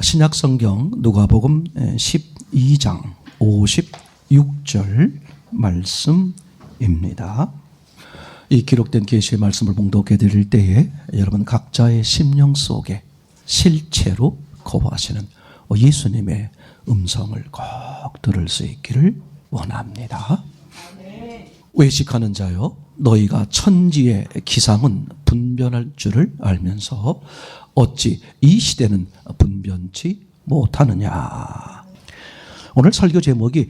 신약성경 누가복음 12장 56절 말씀입니다. 이 기록된 계시의 말씀을 봉독해 드릴 때에 여러분 각자의 심령 속에 실체로 거하시는 예수님의 음성을 꼭 들을 수 있기를 원합니다. 외식하는 자여, 너희가 천지의 기상은 분별할 줄을 알면서 어찌 이 시대는 분변치 못하느냐. 오늘 설교 제목이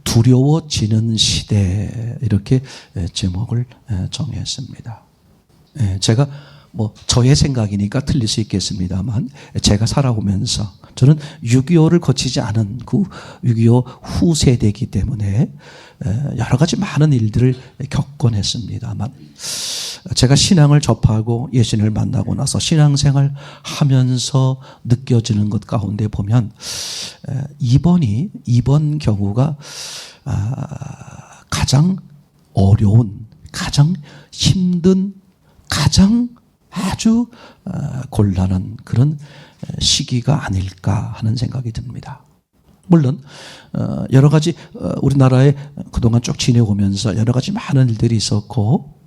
두려워지는 시대, 이렇게 제목을 정했습니다. 제가 저의 생각이니까 틀릴 수 있겠습니다만, 제가 살아오면서 저는 6.25를 거치지 않은 그 6.25 후 세대이기 때문에 여러 가지 많은 일들을 겪곤 했습니다만, 제가 신앙을 접하고 예수님을 만나고 나서 신앙생활 하면서 느껴지는 것 가운데 보면 이번 경우가 가장 어려운, 가장 힘든, 가장 아주 곤란한 그런 시기가 아닐까 하는 생각이 듭니다. 물론 여러 가지 우리나라에 그동안 쭉 지내오면서 여러 가지 많은 일들이 있었고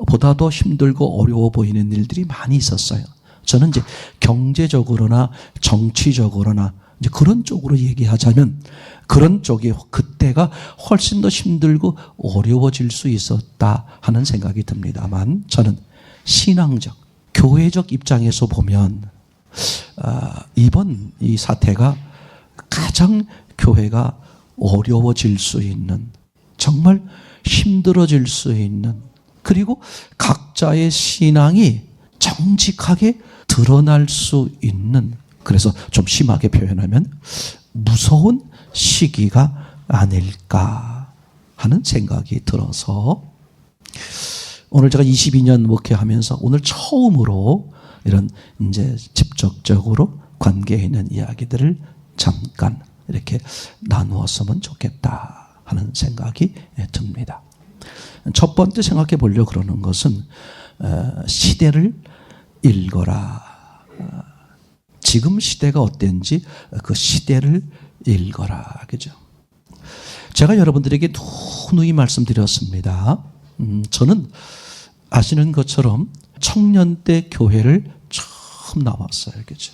보다 더 힘들고 어려워 보이는 일들이 많이 있었어요. 저는 이제 경제적으로나 정치적으로나 이제 그런 쪽으로 얘기하자면 그런 쪽이 그때가 훨씬 더 힘들고 어려워질 수 있었다 하는 생각이 듭니다만, 저는 신앙적, 교회적 입장에서 보면 이번 이 사태가 가장 교회가 어려워질 수 있는, 정말 힘들어질 수 있는, 그리고 각자의 신앙이 정직하게 드러날 수 있는, 그래서 좀 심하게 표현하면 무서운 시기가 아닐까 하는 생각이 들어서 오늘 제가 22년 목회하면서 오늘 처음으로 이런 이제 직접적으로 관계에 있는 이야기들을 잠깐 이렇게 나누었으면 좋겠다 하는 생각이 듭니다. 첫 번째 생각해 보려고 그러는 것은 시대를 읽어라. 지금 시대가 어땠는지 그 시대를 읽어라. 그죠? 제가 여러분들에게 누누이 말씀드렸습니다. 저는 아시는 것처럼 청년 때 교회를 처음 나왔어요. 그죠?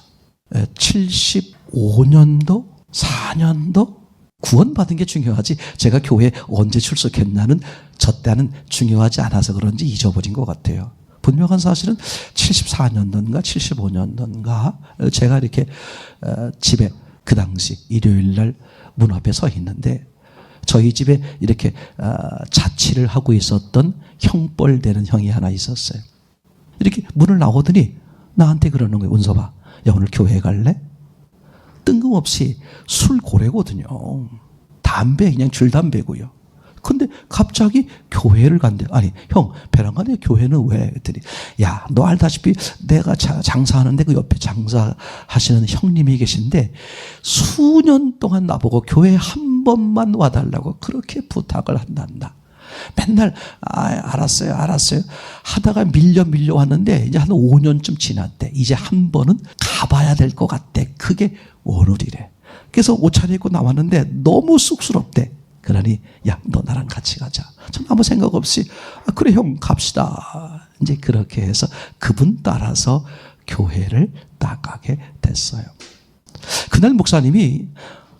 75년도, 4년도 구원받은 게 중요하지 제가 교회에 언제 출석했나는 저 때는 중요하지 않아서 그런지 잊어버린 것 같아요. 분명한 사실은 74년도인가 75년도인가 제가 이렇게 집에 그 당시 일요일날 문 앞에 서 있는데 저희 집에 이렇게 자취를 하고 있었던 형벌되는 형이 하나 있었어요. 이렇게 문을 나오더니 나한테 그러는 거예요. 운서봐, 야 오늘 교회 갈래? 뜬금없이 술 고래거든요. 담배 그냥 줄담배고요. 근데 갑자기 교회를 간대. 아니 형, 베란간에 교회는 왜? 그랬더니 야 너 알다시피 내가 장사하는데 그 옆에 장사하시는 형님이 계신데 수년 동안 나보고 교회 한 번만 와달라고 그렇게 부탁을 한단다. 맨날 알았어요 하다가 밀려 왔는데 이제 한 5년쯤 지났대. 이제 한 번은 가봐야 될 것 같대. 그게 오늘이래. 그래서 옷차려 입고 나왔는데 너무 쑥스럽대. 그러니 야 너 나랑 같이 가자. 전 아무 생각 없이 그래 형 갑시다. 이제 그렇게 해서 그분 따라서 교회를 나가게 됐어요. 그날 목사님이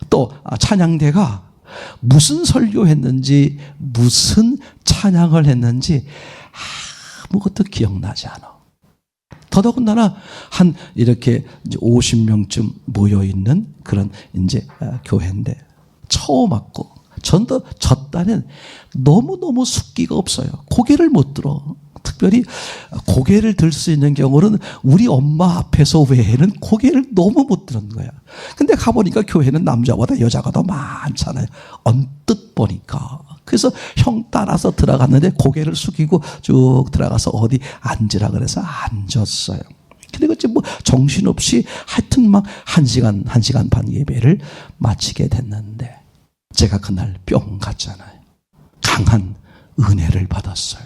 또 찬양대가 무슨 설교했는지 무슨 찬양을 했는지 아무것도 기억나지 않아. 더더군다나 한 이렇게 이제 50명쯤 모여 있는 그런 이제 교회인데 처음 왔고 전도 저 딸은 너무너무 숫기가 없어요. 고개를 못 들어. 특별히 고개를 들 수 있는 경우는 우리 엄마 앞에서 외에는 고개를 너무 못 드는 거야. 근데 가보니까 교회는 남자보다 여자가 더 많잖아요. 언뜻 보니까. 그래서 형 따라서 들어갔는데 고개를 숙이고 쭉 들어가서 어디 앉으라 그래서 앉았어요. 근데 그치 정신없이 하여튼 막 1시간 반 예배를 마치게 됐는데 제가 그날 뿅 갔잖아요. 강한 은혜를 받았어요.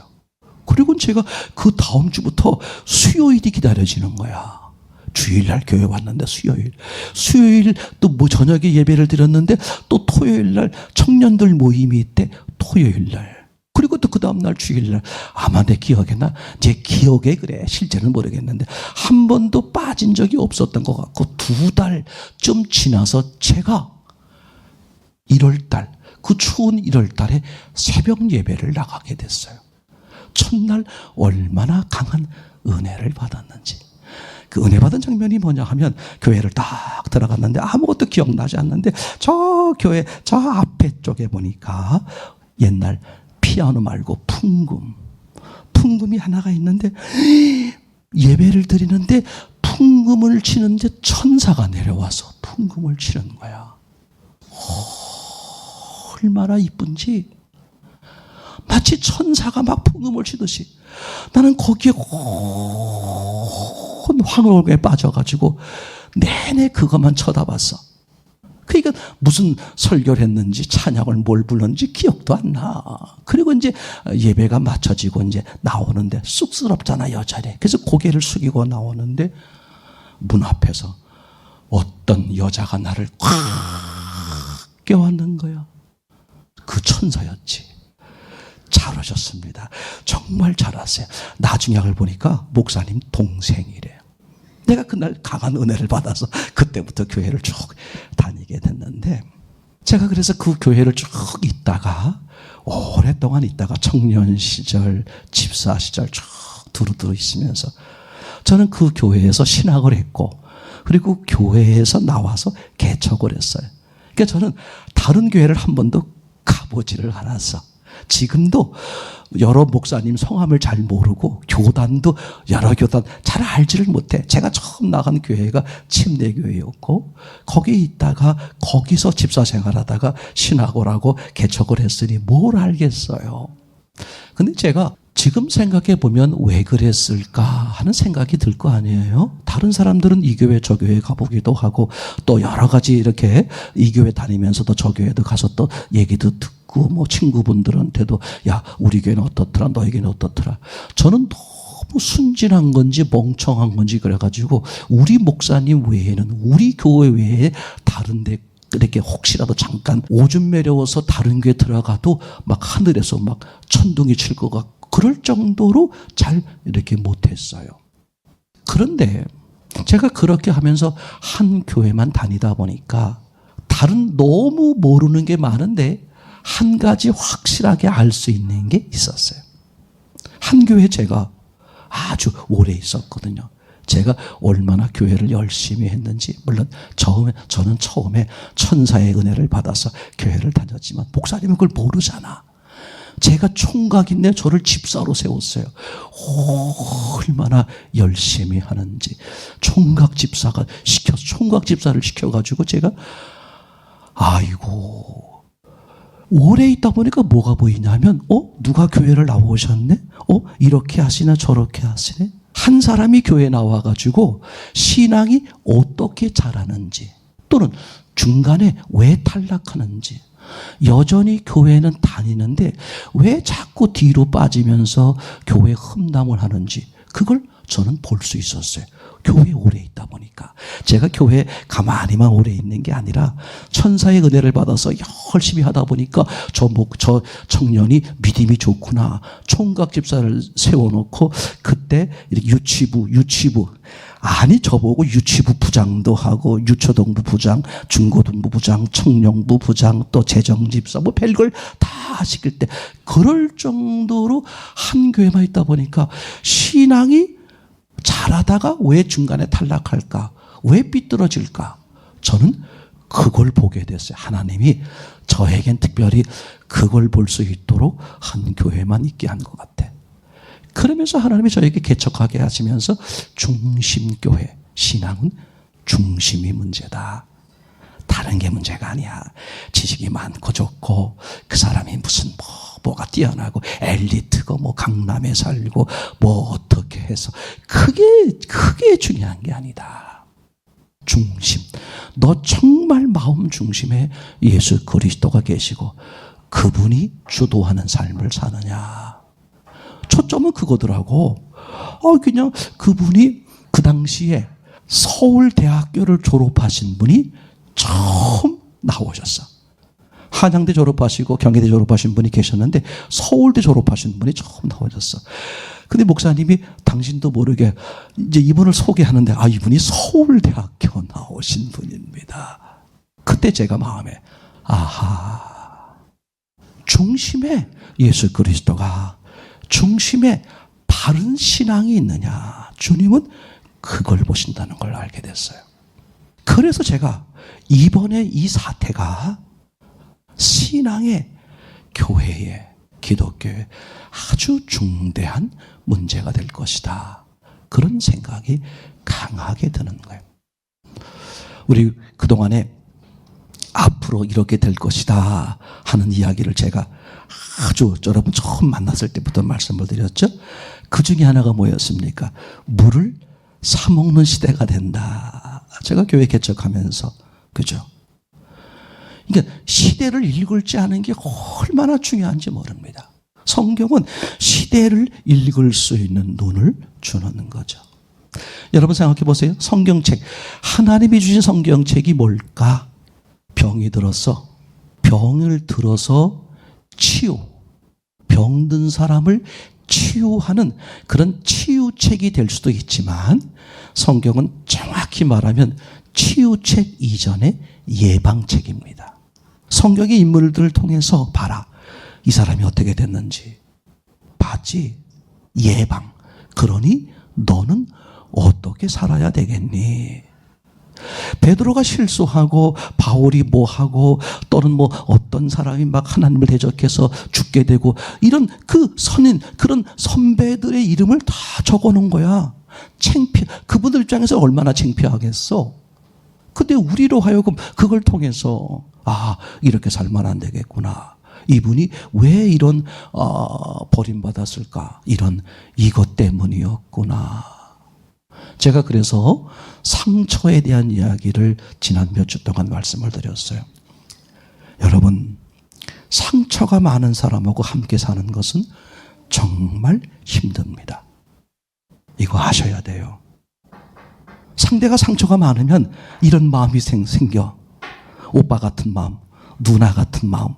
그리고 제가 그 다음 주부터 수요일이 기다려지는 거야. 주일날 교회 왔는데 수요일 또 뭐 저녁에 예배를 드렸는데 또 토요일날 청년들 모임이 있대. 토요일날. 그리고 또 그 다음날 주일날. 아마 내 기억에 제 기억에 그래. 실제는 모르겠는데 한 번도 빠진 적이 없었던 것 같고 2달쯤 지나서 제가 1월달, 그 추운 1월달에 새벽 예배를 나가게 됐어요. 첫날 얼마나 강한 은혜를 받았는지. 그 은혜 받은 장면이 뭐냐 하면 교회를 딱 들어갔는데 아무것도 기억나지 않는데 저 교회 저 앞에 쪽에 보니까 옛날 피아노 말고 풍금이 하나가 있는데 예배를 드리는데 풍금을 치는데 천사가 내려와서 풍금을 치는 거야. 얼마나 이쁜지. 마치 천사가 막 풍금을 치듯이 나는 거기에 온 황홀에 빠져가지고 내내 그것만 쳐다봤어. 그러니까 무슨 설교를 했는지 찬양을 뭘 불렀는지 기억도 안 나. 그리고 이제 예배가 마쳐지고 이제 나오는데 쑥스럽잖아, 여자래. 그래서 고개를 숙이고 나오는데 문 앞에서 어떤 여자가 나를 꽉 껴안는 거야. 그 천사였지. 잘 오셨습니다. 정말 잘 왔어요. 나중에 알고 보니까 목사님 동생이래요. 내가 그날 강한 은혜를 받아서 그때부터 교회를 쭉 다니게 됐는데 제가 그래서 그 교회를 쭉 있다가 오랫동안 있다가 청년 시절, 집사 시절 쭉 두루두루 있으면서 저는 그 교회에서 신학을 했고 그리고 교회에서 나와서 개척을 했어요. 그러니까 저는 다른 교회를 한 번도 가보지를 않았어. 지금도 여러 목사님 성함을 잘 모르고 교단도 여러 교단 잘 알지를 못해. 제가 처음 나간 교회가 침례교회였고 거기에 있다가 거기서 집사 생활하다가 신학을 하고 개척을 했으니 뭘 알겠어요. 근데 제가 지금 생각해 보면 왜 그랬을까 하는 생각이 들 거 아니에요. 다른 사람들은 이 교회 저 교회 가보기도 하고 또 여러 가지 이렇게 이 교회 다니면서도 저 교회도 가서 또 얘기도 듣고 뭐 친구분들한테도 야 우리 교회는 어떻더라 너희 교회는 어떻더라. 저는 너무 순진한 건지 멍청한 건지 그래가지고 우리 목사님 외에는 우리 교회 외에 다른 데 이렇게 혹시라도 잠깐 오줌 매려워서 다른 교회 들어가도 막 하늘에서 막 천둥이 칠 것 같고 그럴 정도로 잘 이렇게 못했어요. 그런데 제가 그렇게 하면서 한 교회만 다니다 보니까 다른 너무 모르는 게 많은데 한 가지 확실하게 알 수 있는 게 있었어요. 한 교회 제가 아주 오래 있었거든요. 제가 얼마나 교회를 열심히 했는지 물론 저는 처음에 천사의 은혜를 받아서 교회를 다녔지만 목사님은 그걸 모르잖아. 제가 총각인데 저를 집사로 세웠어요. 얼마나 열심히 하는지. 총각 집사를 시켜가지고 제가 아이고 오래 있다 보니까 뭐가 보이냐면 누가 교회를 나오셨네? 이렇게 하시나 저렇게 하시네? 한 사람이 교회 나와가지고 신앙이 어떻게 자라는지 또는 중간에 왜 탈락하는지 여전히 교회는 다니는데 왜 자꾸 뒤로 빠지면서 교회 흠담을 하는지 그걸 저는 볼 수 있었어요. 교회에 오래 있다 보니까. 제가 교회에 가만히만 오래 있는 게 아니라 천사의 은혜를 받아서 열심히 하다 보니까 저 청년이 믿음이 좋구나. 총각 집사를 세워놓고 그때 이렇게 유치부 아니 저보고 유치부 부장도 하고 유초동부 부장, 중고등부 부장, 청년부 부장 또 재정집사 뭐 별걸 다 시킬 때 그럴 정도로 한 교회만 있다 보니까 신앙이 잘하다가 왜 중간에 탈락할까? 왜 삐뚤어질까? 저는 그걸 보게 됐어요. 하나님이 저에겐 특별히 그걸 볼 수 있도록 한 교회만 있게 한 것 같아. 그러면서 하나님이 저에게 개척하게 하시면서 중심교회, 신앙은 중심이 문제다. 다른 게 문제가 아니야. 지식이 많고 좋고 그 사람이 무슨 뭐가 뛰어나고 엘리트고 뭐 강남에 살고 뭐 어떻게 해서 그게 중요한 게 아니다. 중심. 너 정말 마음 중심에 예수 그리스도가 계시고 그분이 주도하는 삶을 사느냐. 초점은 그거더라고. 그냥 그분이 그 당시에 서울대학교를 졸업하신 분이 처음 나오셨어. 한양대 졸업하시고 경희대 졸업하신 분이 계셨는데 서울대 졸업하신 분이 처음 나오셨어. 근데 목사님이 당신도 모르게 이제 이분을 소개하는데 이분이 서울대학교 나오신 분입니다. 그때 제가 마음에 중심에 예수 그리스도가 중심에 바른 신앙이 있느냐, 주님은 그걸 보신다는 걸 알게 됐어요. 그래서 제가 이번에 이 사태가 신앙의, 교회의, 기독교의 아주 중대한 문제가 될 것이다, 그런 생각이 강하게 드는 거예요. 우리 그동안에 앞으로 이렇게 될 것이다 하는 이야기를 제가 아주 여러분 처음 만났을 때부터 말씀을 드렸죠. 그 중에 하나가 뭐였습니까? 물을 사먹는 시대가 된다. 제가 교회 개척하면서, 그죠? 그러니까 시대를 읽을지 않은 게 얼마나 중요한지 모릅니다. 성경은 시대를 읽을 수 있는 눈을 주는 거죠. 여러분 생각해 보세요. 성경책, 하나님이 주신 성경책이 뭘까? 병을 들어서 병든 사람을 치유하는 그런 치유책이 될 수도 있지만, 성경은 정확히 말하면 치유책 이전의 예방책입니다. 성경의 인물들을 통해서 봐라, 이 사람이 어떻게 됐는지 봤지? 예방. 그러니 너는 어떻게 살아야 되겠니? 베드로가 실수하고 바울이 뭐하고 또는 어떤 사람이 막 하나님을 대적해서 죽게 되고 이런 그 선인, 그런 선배들의 이름을 다 적어놓은 거야. 그분들 입장에서 얼마나 창피하겠어. 근데 우리로 하여금 그걸 통해서 이렇게 살면 안 되겠구나, 이분이 왜 이런 버림받았을까, 이것 때문이었구나. 제가 그래서 상처에 대한 이야기를 지난 몇 주 동안 말씀을 드렸어요. 여러분, 상처가 많은 사람하고 함께 사는 것은 정말 힘듭니다. 이거 아셔야 돼요. 상대가 상처가 많으면 이런 마음이 생겨. 오빠 같은 마음, 누나 같은 마음,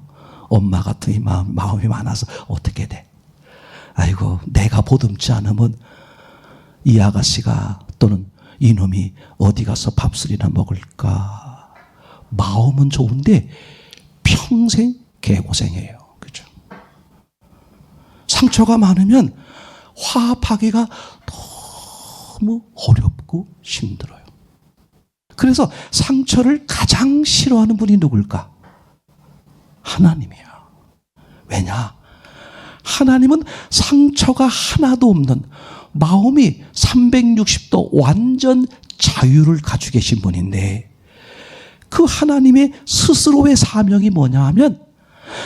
엄마 같은 이 마음이 많아서 어떻게 돼? 아이고, 내가 보듬지 않으면 이 아가씨가 또는 이놈이 어디 가서 밥술이나 먹을까. 마음은 좋은데 평생 개고생해요. 그죠? 상처가 많으면 화합하기가 너무 어렵고 힘들어요. 그래서 상처를 가장 싫어하는 분이 누굴까? 하나님이야. 왜냐? 하나님은 상처가 하나도 없는, 마음이 360도 완전 자유를 가지고 계신 분인데, 그 하나님의 스스로의 사명이 뭐냐 하면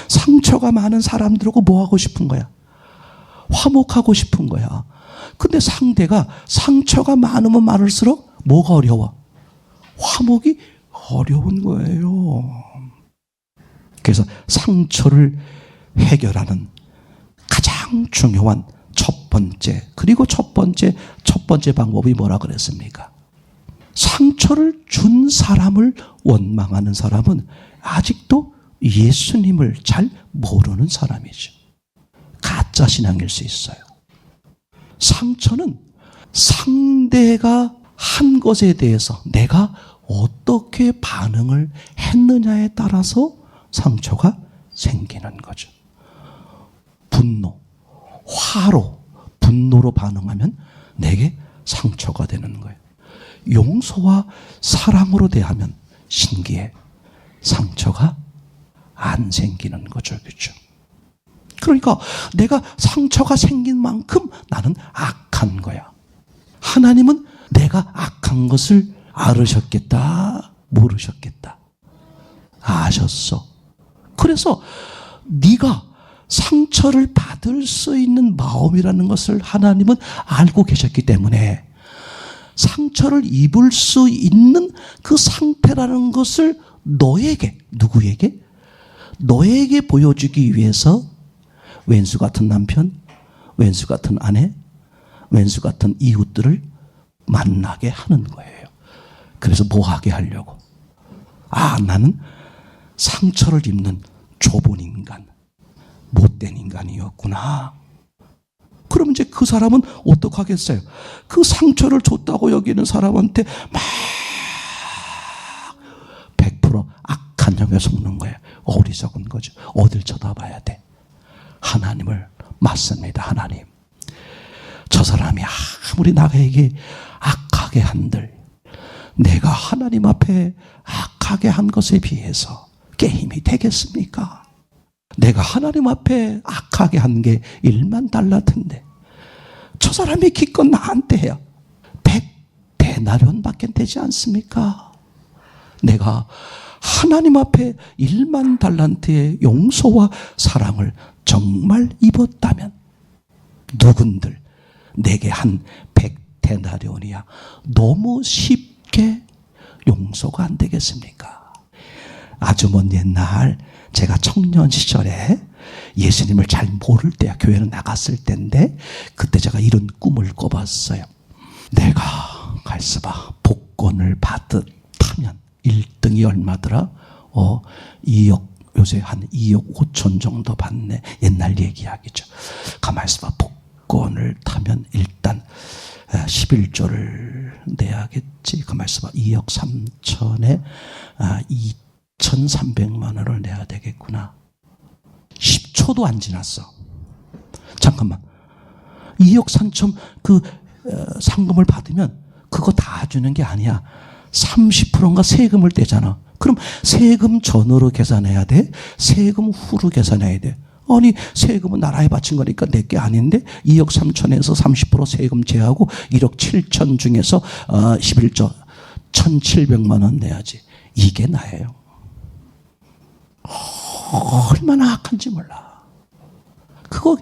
상처가 많은 사람들하고 뭐 하고 싶은 거야? 화목하고 싶은 거야. 근데 상대가 상처가 많으면 많을수록 뭐가 어려워? 화목이 어려운 거예요. 그래서 상처를 해결하는 가장 중요한 첫 번째 방법이 뭐라 그랬습니까? 상처를 준 사람을 원망하는 사람은 아직도 예수님을 잘 모르는 사람이죠. 가짜 신앙일 수 있어요. 상처는 상대가 한 것에 대해서 내가 어떻게 반응을 했느냐에 따라서 상처가 생기는 거죠. 분노로 반응하면 내게 상처가 되는 거예요. 용서와 사랑으로 대하면 신기해, 상처가 안 생기는 거죠. 그렇죠? 그러니까 내가 상처가 생긴 만큼 나는 악한 거야. 하나님은 내가 악한 것을 알으셨겠다, 모르셨겠다? 아셨어. 그래서 네가 상처를 받을 수 있는 마음이라는 것을 하나님은 알고 계셨기 때문에 상처를 입을 수 있는 그 상태라는 것을 누구에게? 너에게 보여주기 위해서 왼수 같은 남편, 왼수 같은 아내, 왼수 같은 이웃들을 만나게 하는 거예요. 그래서 뭐하게 하려고? 나는 상처를 입는 좁은 인간, 못된 인간이었구나. 그럼 이제 그 사람은 어떡하겠어요? 그 상처를 줬다고 여기는 사람한테 막 100% 악한 형에 속는 거예요. 어리석은 거죠. 어딜 쳐다봐야 돼? 하나님을 맞습니다. 하나님. 저 사람이 아무리 나에게 악하게 한들 내가 하나님 앞에 악하게 한 것에 비해서 게임이 되겠습니까? 내가 하나님 앞에 악하게 한 게 1만 달러인데 저 사람이 기껏 나한테 해야 100데나리온밖에 되지 않습니까? 내가 하나님 앞에 1만 달란트의 용서와 사랑을 정말 입었다면 누군들 내게 한 100데나리온이야 너무 쉽게 용서가 안 되겠습니까? 아주 먼 옛날 제가 청년 시절에 예수님을 잘 모를 때야 교회는 나갔을 때인데 그때 제가 이런 꿈을 꿔봤어요. 내가 갈수봐 복권을 받았다면 1등이 얼마더라? 2억 요새 한 2억 5천 정도 받네. 옛날 얘기하기죠. 가만히 있어봐. 복권을 타면 일단 11조를 내야겠지. 가만히 있어봐. 2억 3천에 2,300만 원을 내야 되겠구나. 10초도 안 지났어. 잠깐만. 2억 3천 그 상금을 받으면 그거 다 주는 게 아니야. 30%인가 세금을 떼잖아. 그럼 세금 전으로 계산해야 돼? 세금 후로 계산해야 돼? 아니 세금은 나라에 바친 거니까 내 게 아닌데 2억 3천에서 30% 세금 제하고 1억 7천 중에서 11조 1,700만 원 내야지. 이게 나예요. 얼마나 악한지 몰라. 그거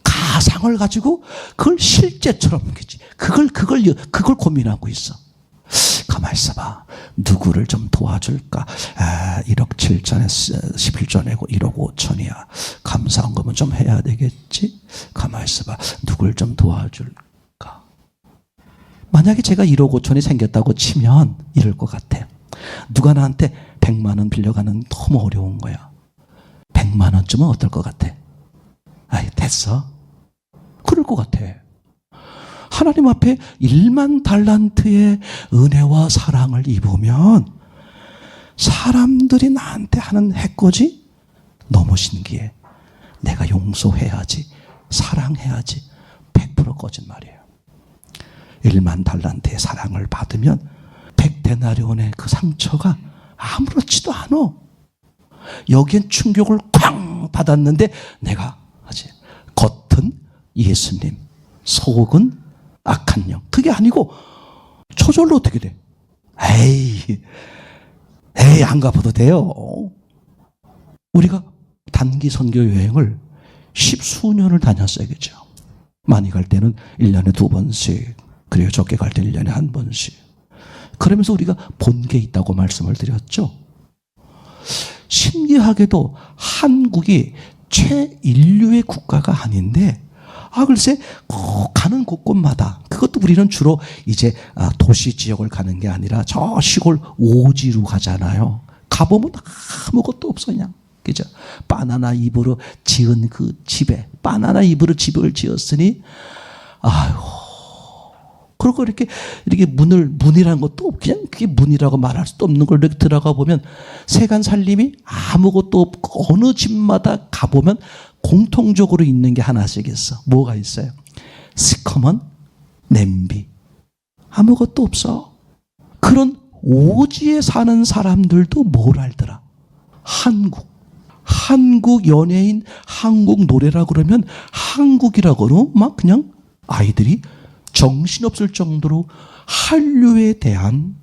가상을 가지고 그걸 실제처럼 그걸 고민하고 있어. 가만히 있어봐. 누구를 좀 도와줄까? 1억 7천에 11조 내고 1억 5천이야. 감사헌금은 좀 해야 되겠지? 가만히 있어봐. 누굴 좀 도와줄까? 만약에 제가 1억 5천이 생겼다고 치면 이럴 것 같아. 누가 나한테 100만 원 빌려가는 너무 어려운 거야. 100만 원쯤은 어떨 것 같아? 됐어. 그럴 것 같아. 하나님 앞에 1만 달란트의 은혜와 사랑을 입으면 사람들이 나한테 하는 해코지 너무 신기해. 내가 용서해야지, 사랑해야지. 100% 거짓말이에요. 1만 달란트의 사랑을 받으면 100데나리온의 그 상처가 아무렇지도 않아. 여기엔 충격을 쾅 받았는데 내가 하지. 겉은 예수님, 속은 악한 영. 그게 아니고 저절로 어떻게 돼? 에이 안 가봐도 돼요. 우리가 단기 선교 여행을 10수년을 다녔어야겠죠. 많이 갈 때는 1년에 2번씩, 그리고 적게 갈 때는 1년에 1번씩. 그러면서 우리가 본 게 있다고 말씀을 드렸죠. 신기하게도 한국이 최인류의 국가가 아닌데 글쎄 가는 곳곳마다, 그것도 우리는 주로 이제 도시 지역을 가는 게 아니라 저 시골 오지로 가잖아요. 가보면 아무것도 없어. 그냥 그죠? 바나나 잎으로 지은 그 집에 바나나 잎으로 집을 지었으니 그리고 이렇게 문이라는 것도 그냥 그게 문이라고 말할 수도 없는 걸 이렇게 들어가 보면 세간 살림이 아무것도 없고 어느 집마다 가보면 공통적으로 있는 게 하나씩 있어. 뭐가 있어요? 시커먼 냄비. 아무것도 없어. 그런 오지에 사는 사람들도 뭘 알더라? 한국 연예인, 한국 노래라 그러면 한국이라고는 막 그냥 아이들이 정신없을 정도로 한류에 대한,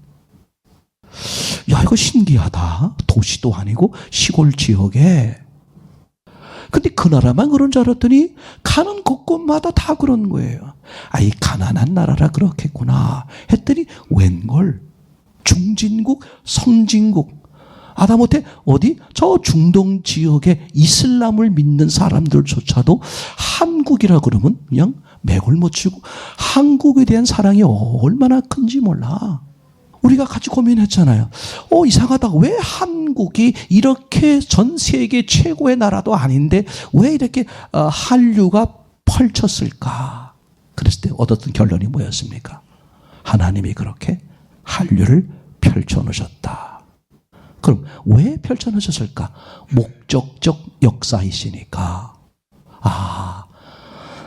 이거 신기하다. 도시도 아니고 시골 지역에. 근데 그 나라만 그런 줄 알았더니 가는 곳곳마다 다 그런 거예요. 이 가난한 나라라 그렇겠구나 했더니 웬걸 중진국, 선진국, 하다못해 어디 저 중동 지역에 이슬람을 믿는 사람들조차도 한국이라 그러면 그냥 맥을 못 치고 한국에 대한 사랑이 얼마나 큰지 몰라. 우리가 같이 고민했잖아요. 이상하다. 왜 한국이 이렇게 전 세계 최고의 나라도 아닌데 왜 이렇게 한류가 펼쳤을까? 그랬을 때 얻었던 결론이 뭐였습니까? 하나님이 그렇게 한류를 펼쳐놓으셨다. 그럼 왜 펼쳐놓으셨을까? 목적적 역사이시니까.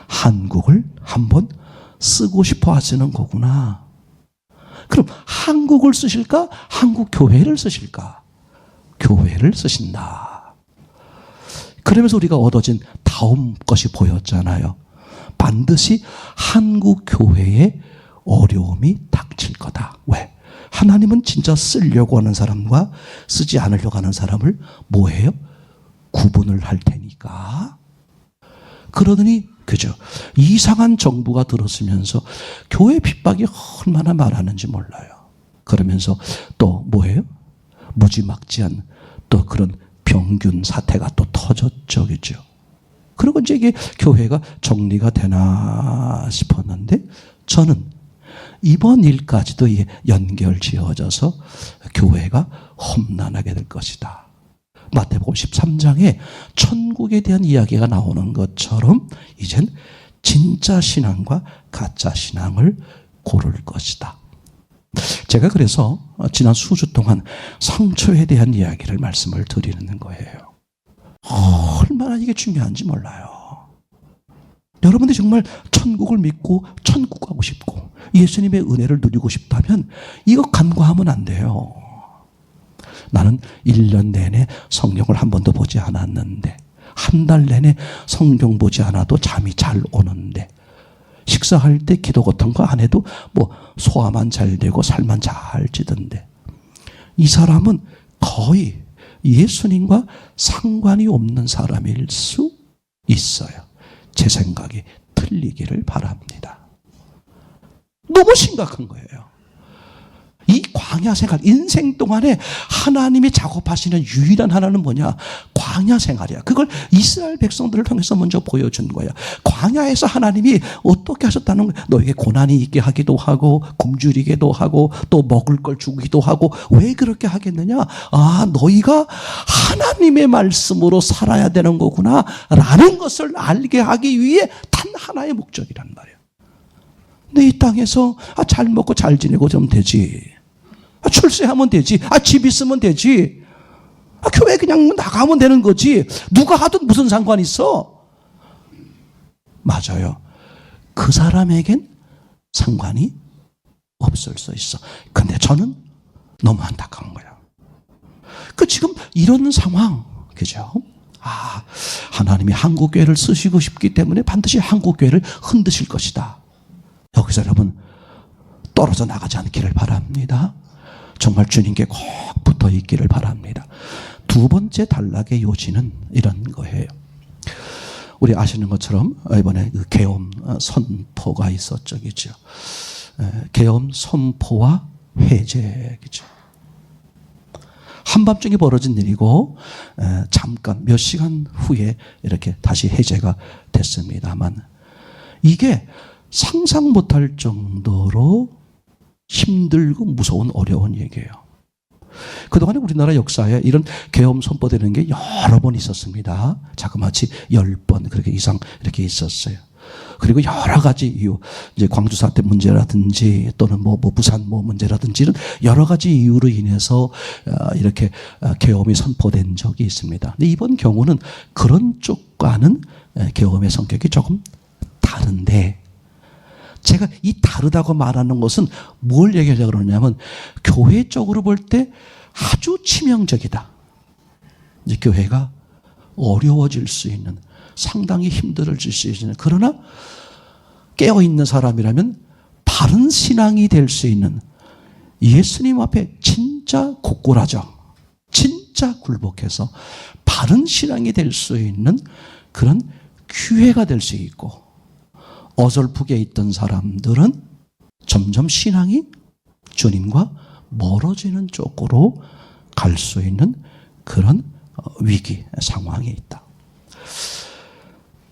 한국을 한번 쓰고 싶어 하시는 거구나. 그럼 한국을 쓰실까? 한국 교회를 쓰실까? 교회를 쓰신다. 그러면서 우리가 얻어진 다음 것이 보였잖아요. 반드시 한국 교회에 어려움이 닥칠 거다. 왜? 하나님은 진짜 쓰려고 하는 사람과 쓰지 않으려고 하는 사람을 뭐해요? 구분을 할 테니까. 그러더니 그죠? 이상한 정부가 들었으면서 교회 핍박이 얼마나 말하는지 몰라요. 그러면서 또 뭐예요? 무지막지한 또 그런 병균 사태가 또 터졌죠. 그죠? 그리고 이제 이게 교회가 정리가 되나 싶었는데 저는 이번 일까지도 연결 지어져서 교회가 험난하게 될 것이다. 마태복음 13장에 천국에 대한 이야기가 나오는 것처럼 이젠 진짜 신앙과 가짜 신앙을 고를 것이다. 제가 그래서 지난 수주 동안 상처에 대한 이야기를 말씀을 드리는 거예요. 얼마나 이게 중요한지 몰라요. 여러분들이 정말 천국을 믿고 천국 가고 싶고 예수님의 은혜를 누리고 싶다면 이거 간과하면 안 돼요. 나는 1년 내내 성경을 한 번도 보지 않았는데 한 달 내내 성경 보지 않아도 잠이 잘 오는데 식사할 때 기도 같은 거 안 해도 뭐 소화만 잘 되고 살만 잘 찌던데 이 사람은 거의 예수님과 상관이 없는 사람일 수 있어요. 제 생각이 틀리기를 바랍니다. 너무 심각한 거예요. 이 광야 생활, 인생 동안에 하나님이 작업하시는 유일한 하나는 뭐냐? 광야 생활이야. 그걸 이스라엘 백성들을 통해서 먼저 보여준 거야. 광야에서 하나님이 어떻게 하셨다는 거야? 너에게 고난이 있게 하기도 하고 굶주리게도 하고 또 먹을 걸 주기도 하고 왜 그렇게 하겠느냐? 너희가 하나님의 말씀으로 살아야 되는 거구나 라는 것을 알게 하기 위해 단 하나의 목적이란 말이야. 근데 이 땅에서 잘 먹고 잘 지내고 좀 되지. 출세하면 되지. 집 있으면 되지. 교회 그냥 나가면 되는 거지. 누가 하든 무슨 상관 있어? 맞아요. 그 사람에겐 상관이 없을 수 있어. 근데 저는 너무 안타까운 거야. 지금 이런 상황, 그죠? 하나님이 한국교회를 쓰시고 싶기 때문에 반드시 한국교회를 흔드실 것이다. 여기서 여러분 떨어져 나가지 않기를 바랍니다. 정말 주님께 꼭 붙어 있기를 바랍니다. 두 번째 단락의 요지는 이런 거예요. 우리 아시는 것처럼 이번에 그 계엄 선포가 있었죠. 그죠? 계엄 선포와 해제. 그죠? 한밤중에 벌어진 일이고 잠깐 몇 시간 후에 이렇게 다시 해제가 됐습니다만 이게 상상 못할 정도로 힘들고 무서운 어려운 얘기예요. 그동안에 우리나라 역사에 이런 계엄 선포되는 게 여러 번 있었습니다. 자그마치 10번 그렇게 이상 이렇게 있었어요. 그리고 여러 가지 이유, 이제 광주 사태 문제라든지 또는 뭐 부산 문제라든지 이런 여러 가지 이유로 인해서 이렇게 계엄이 선포된 적이 있습니다. 근데 이번 경우는 그런 쪽과는 계엄의 성격이 조금 다른데 제가 이 다르다고 말하는 것은 뭘 얘기하려고 그러냐면 교회적으로 볼 때 아주 치명적이다. 이제 교회가 어려워질 수 있는 상당히 힘들어질 수 있는 그러나 깨어있는 사람이라면 바른 신앙이 될 수 있는 예수님 앞에 진짜 고꾸라져 진짜 굴복해서 바른 신앙이 될 수 있는 그런 기회가 될 수 있고 어설프게 있던 사람들은 점점 신앙이 주님과 멀어지는 쪽으로 갈 수 있는 그런 위기 상황에 있다.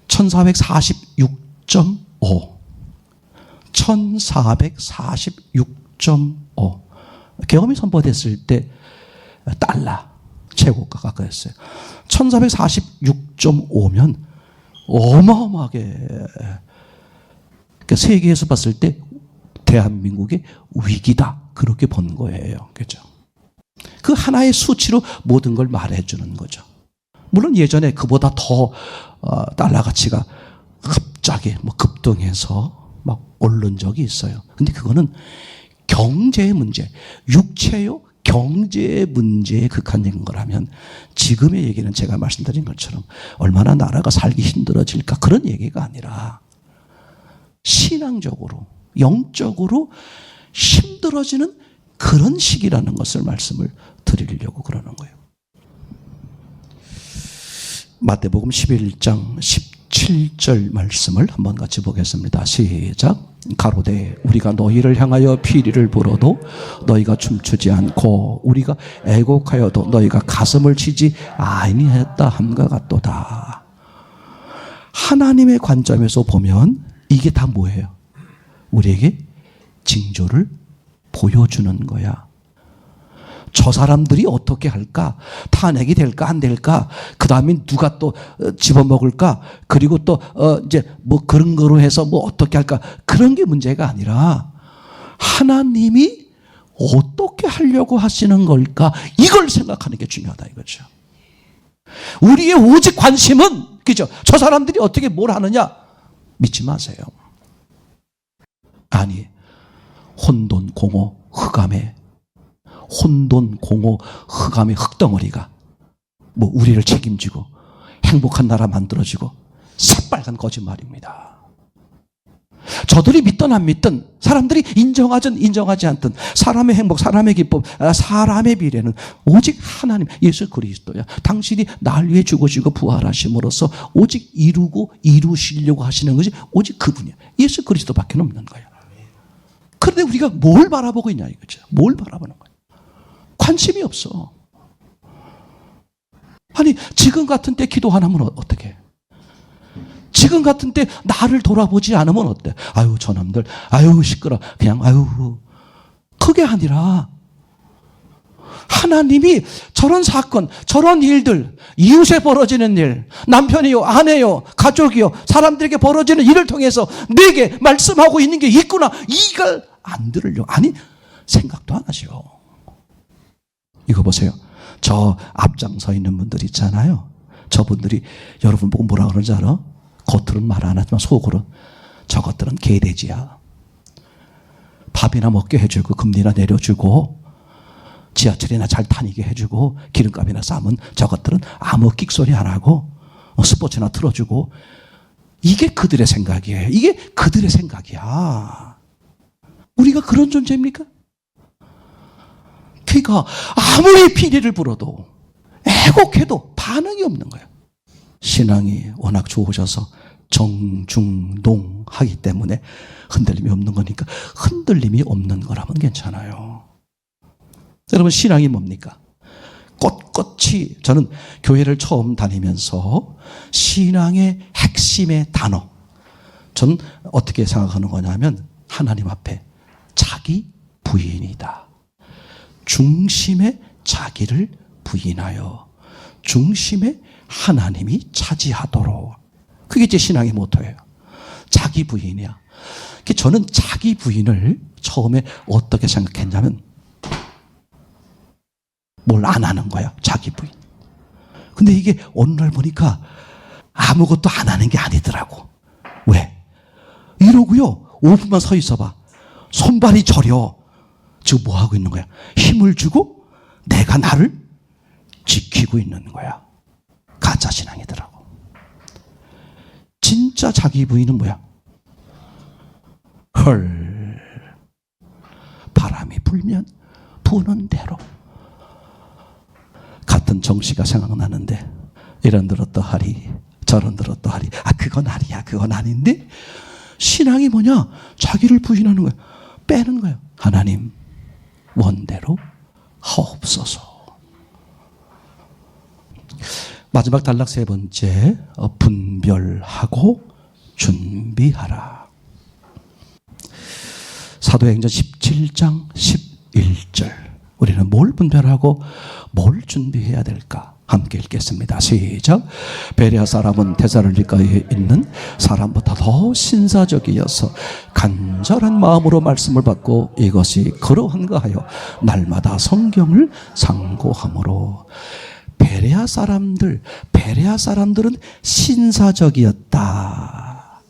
1446.5 1446.5 계엄이 선포됐을 때 달러 최고가가 그랬어요. 1446.5면 어마어마하게, 그러니까 세계에서 봤을 때 대한민국의 위기다, 그렇게 본 거예요. 그죠? 그 하나의 수치로 모든 걸 말해주는 거죠. 물론 예전에 그보다 더 달러 가치가 갑자기 급등해서 막 오른 적이 있어요. 근데 그거는 경제의 문제, 육체요 경제의 문제에 극한된 거라면, 지금의 얘기는 제가 말씀드린 것처럼 얼마나 나라가 살기 힘들어질까, 그런 얘기가 아니라 신앙적으로, 영적으로 힘들어지는 그런 시기라는 것을 말씀을 드리려고 그러는 거예요. 마태복음 11장 17절 말씀을 한번 같이 보겠습니다. 시작. 가로되 우리가 너희를 향하여 피리를 불어도 너희가 춤추지 않고 우리가 애곡하여도 너희가 가슴을 치지 아니하였다 함과 같도다. 하나님의 관점에서 보면 이게 다 뭐예요? 우리에게 징조를 보여주는 거야. 저 사람들이 어떻게 할까? 탄핵이 될까 안 될까? 그 다음에 누가 또 집어먹을까? 그리고 또 이제 뭐 그런 거로 해서 뭐 어떻게 할까? 그런 게 문제가 아니라 하나님이 어떻게 하려고 하시는 걸까? 이걸 생각하는 게 중요하다 이거죠. 우리의 오직 관심은, 그죠? 저 사람들이 어떻게 뭘 하느냐? 믿지 마세요. 아니, 혼돈, 공허, 흑암에, 혼돈, 공허, 흑암의 흙덩어리가 뭐 우리를 책임지고 행복한 나라 만들어지고 새빨간 거짓말입니다. 저들이 믿든 안 믿든, 사람들이 인정하든 인정하지 않든, 사람의 행복, 사람의 기쁨, 사람의 미래는 오직 하나님 예수 그리스도야. 당신이 날 위해 죽으시고 부활하심으로써 오직 이루고 이루시려고 하시는 것이 오직 그분이야. 예수 그리스도밖에 없는 거야. 그런데 우리가 뭘 바라보고 있냐 이거죠. 뭘 바라보는 거야. 관심이 없어. 아니, 지금 같은 때 기도 안 하면 어떡해? 지금 같은 때 나를 돌아보지 않으면 어때? 아유, 저놈들, 아유, 시끄러. 그냥, 아유. 그게 아니라 하나님이 저런 사건, 저런 일들, 이웃에 벌어지는 일, 남편이요, 아내요, 가족이요, 사람들에게 벌어지는 일을 통해서 내게 말씀하고 있는 게 있구나. 이걸 안 들으려고. 아니, 생각도 안 하셔. 이거 보세요. 저 앞장서 있는 분들 있잖아요. 저분들이 여러분 보고 뭐라 그러는지 알아? 겉으로는 말 안 하지만 속으로는 저것들은 개돼지야. 밥이나 먹게 해주고 금리나 내려주고 지하철이나 잘 다니게 해주고 기름값이나 싸면 저것들은 아무 끽소리 안 하고 스포츠나 틀어주고, 이게 그들의 생각이에요. 이게 그들의 생각이야. 우리가 그런 존재입니까? 그러니까 아무리 피리를 불어도 애곡해도 반응이 없는 거예요. 신앙이 워낙 좋으셔서 정중동하기 때문에 흔들림이 없는 거니까, 흔들림이 없는 거라면 괜찮아요. 여러분, 신앙이 뭡니까? 꼿꼿이, 저는 교회를 처음 다니면서 신앙의 핵심의 단어, 저는 어떻게 생각하는 거냐면 하나님 앞에 자기 부인이다. 중심에 자기를 부인하여 중심에 하나님이 차지하도록. 그게 제 신앙의 모토예요. 자기 부인이야. 저는 자기 부인을 처음에 어떻게 생각했냐면, 뭘 안 하는 거야, 자기 부인. 근데 이게 어느 날 보니까 아무것도 안 하는 게 아니더라고. 왜? 이러고요, 5분만 서 있어봐. 손발이 저려. 지금 뭐 하고 있는 거야? 힘을 주고 내가 나를 지키고 있는 거야. 가짜 신앙이더라고. 진짜 자기 부인은 뭐야? 헐, 바람이 불면 부는 대로. 같은 정시가 생각나는데, 이런 들었더하리 저런 들었더하리. 아, 그건 아니야, 그건 아닌데. 신앙이 뭐냐? 자기를 부인하는 거야. 빼는 거야. 하나님 원대로 하옵소서. 마지막 단락 세 번째, 분별하고 준비하라. 사도행전 17장 11절. 우리는 뭘 분별하고 뭘 준비해야 될까? 함께 읽겠습니다. 시작. 베레아 사람은 데살로니가에 있는 사람보다 더 신사적이어서 간절한 마음으로 말씀을 받고 이것이 그러한가 하여 날마다 성경을 상고함으로. 베레아 사람들은 신사적이었다.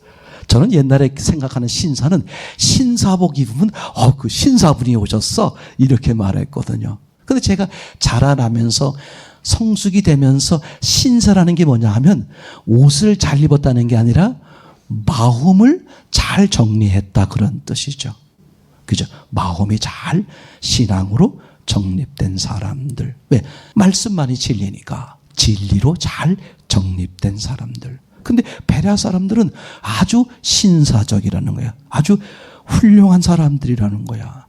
저는 옛날에 생각하는 신사는 신사복 입으면 그 신사분이 오셨어 이렇게 말했거든요. 근데 제가 자라나면서 성숙이 되면서 신사라는 게 뭐냐 하면 옷을 잘 입었다는 게 아니라 마음을 잘 정리했다 그런 뜻이죠. 그죠? 마음이 잘 신앙으로 정립된 사람들. 왜? 말씀만이 진리니까. 진리로 잘 정립된 사람들. 근데 베레아 사람들은 아주 신사적이라는 거야. 아주 훌륭한 사람들이라는 거야.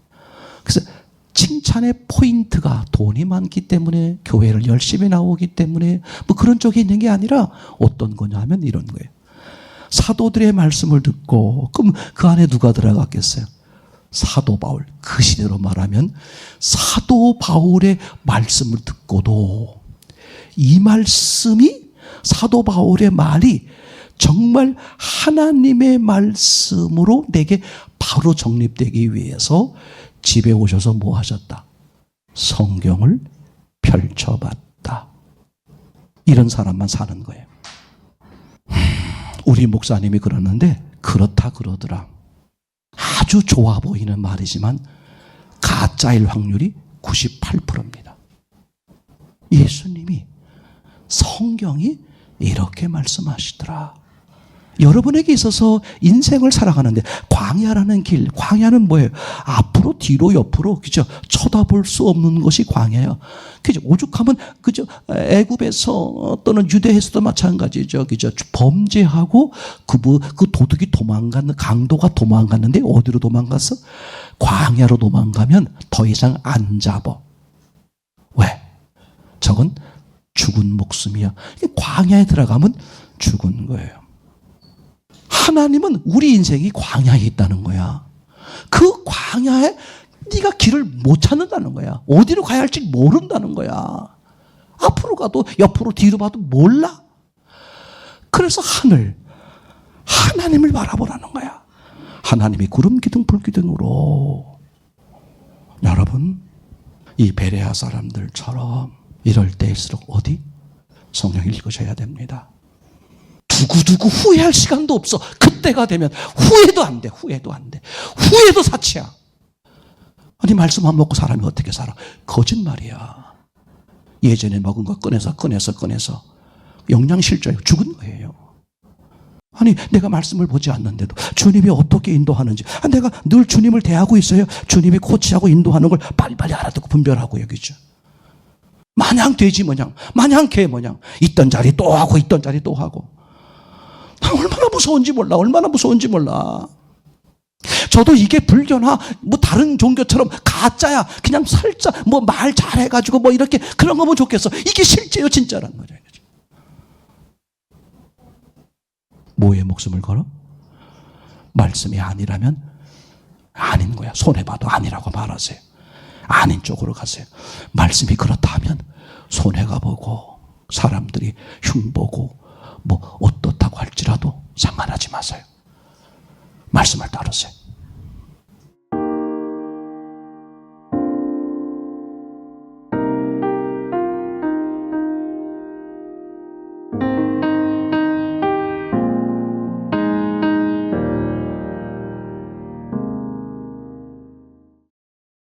그래서 칭찬의 포인트가 돈이 많기 때문에, 교회를 열심히 나오기 때문에 뭐 그런 쪽에 있는 게 아니라 어떤 거냐 하면 이런 거예요. 사도들의 말씀을 듣고, 그럼 그 안에 누가 들어갔겠어요? 사도 바울. 그 시대로 말하면 사도 바울의 말씀을 듣고도 이 말씀이, 사도 바울의 말이 정말 하나님의 말씀으로 내게 바로 정립되기 위해서 집에 오셔서 뭐 하셨다? 성경을 펼쳐봤다. 이런 사람만 사는 거예요. 우리 목사님이 그러는데 그렇다 그러더라. 아주 좋아 보이는 말이지만 가짜일 확률이 98%입니다. 예수님이, 성경이 이렇게 말씀하시더라. 여러분에게 있어서 인생을 살아가는데 광야라는 길, 광야는 뭐예요? 앞으로 뒤로 옆으로, 그죠? 쳐다볼 수 없는 것이 광야예요. 그죠? 오죽하면 그죠? 애굽에서 또는 유대에서도 마찬가지죠. 그죠? 범죄하고 그 도둑이 도망갔는, 강도가 도망갔는데 어디로 도망갔어? 광야로 도망가면 더 이상 안 잡아. 왜? 저건 죽은 목숨이야. 광야에 들어가면 죽은 거예요. 하나님은 우리 인생이 광야에 있다는 거야. 그 광야에 네가 길을 못 찾는다는 거야. 어디로 가야 할지 모른다는 거야. 앞으로 가도 옆으로 뒤로 봐도 몰라. 그래서 하나님을 바라보라는 거야. 하나님이 구름 기둥 불 기둥으로. 여러분, 이 베레아 사람들처럼 이럴 때일수록 어디? 성경 읽으셔야 됩니다. 두고두고 후회할 시간도 없어. 그때가 되면 후회도 안 돼. 후회도 사치야. 아니, 말씀 안 먹고 사람이 어떻게 살아? 거짓말이야. 예전에 먹은 거 꺼내서 영양실조에 죽은 거예요. 아니, 내가 말씀을 보지 않는데도 주님이 어떻게 인도하는지, 내가 늘 주님을 대하고 있어요. 주님이 코치하고 인도하는 걸 빨리빨리 알아듣고 분별하고 여기죠. 마냥 돼지 모양, 마냥 개 모양, 있던 자리 또 하고 있던 자리 또 하고. 얼마나 무서운지 몰라. 저도 이게 불교나 뭐 다른 종교처럼 가짜야. 그냥 살짝 뭐 말 잘해가지고 뭐 이렇게 그런 거면 좋겠어. 이게 실제요, 진짜란 거죠. 뭐에 목숨을 걸어? 말씀이 아니라면 아닌 거야. 손해봐도 아니라고 말하세요. 아닌 쪽으로 가세요. 말씀이 그렇다면 손해가 보고 사람들이 흉보고 뭐 어떻다고 할지라도 상관하지 마세요. 말씀을 따르세요.